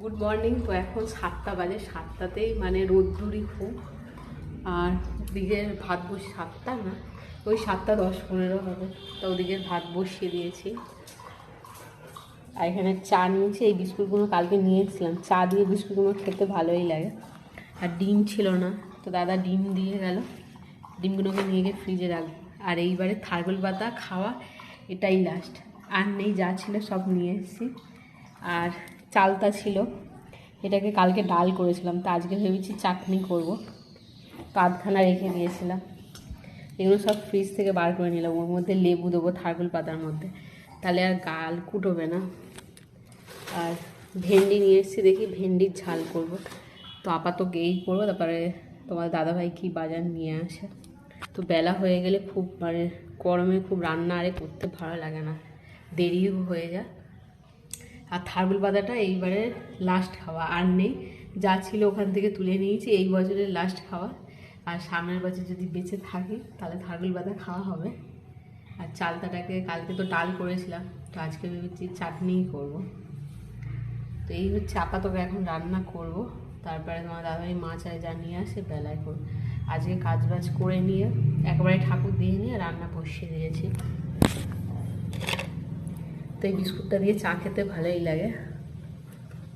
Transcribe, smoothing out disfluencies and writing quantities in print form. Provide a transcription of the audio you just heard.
Good morning. তো এখন 7টা বাজে, 7টাতেই মানে রোদ্দুরই খুব। আর ওদিকে ভাত বসে 7টা না, ওই 7:10-15 হবে। তো ওদিকে ভাত বসিয়ে দিয়েছি। আর এখানে চা নিয়েছি। এই বিস্কুটগুলো কালকে নিয়েছিলাম, চা দিয়ে বিস্কুটগুলো খেতে ভালোই লাগে। আর ডিম ছিল না, তো দাদা ডিম দিয়ে গেল। ডিমগুলোকে নিয়ে গিয়ে ফ্রিজে রাখবো। আর এইবারে থারগোল পাতা খাওয়া এটাই লাস্ট, আর নেই। যা ছিল সব নিয়ে এসেছি। আর চালতা ছিল, এটাকে কালকে ডাল করেছিলাম, তো আজকে ভেবেছি চাটনি করব। তো আধখানা রেখে দিয়েছিলাম। এগুলো সব ফ্রিজ থেকে বার করে নিলাম। ওর মধ্যে লেবু দেবো থারগোল পাতার মধ্যে, তাহলে আর গাল কুটোবে না। আর ভেন্ডি নিয়ে এসেছি, দেখি ভেন্ডির ঝাল করব। তো আপাতত এই করবো, তারপরে তোমার দাদাভাই কি বাজার নিয়ে আসে। তো বেলা হয়ে গেলে খুব মানে গরমে খুব রান্না আরে করতে ভালো লাগে না, দেরিও হয়ে যায়। আর থারগোল পাতাটা এইবারে লাস্ট খাওয়া, আর নেই। যা ছিল ওখান থেকে তুলে নিয়েছি, এই বছরের লাস্ট খাওয়া। আর সামনের বছর যদি বেঁচে থাকি তাহলে থারগোল পাতা খাওয়া হবে। আর চালতাটাকে কালকে তো ডাল করেছিলাম, তো আজকে ভেবেছি চাটনিই করব। তো এই হচ্ছে আপাতত এখন রান্না করব। তারপরে তোমার দাদাভাই মাছ আর যা নিয়ে আসে বেলায় করব। আজকে কাজ বাজ করে নিয়ে একবারে ঠাকুর দিয়ে নিয়ে রান্না বসিয়ে দিয়েছি। তো এই বিস্কুটটা দিয়ে চা খেতে ভালোই লাগে।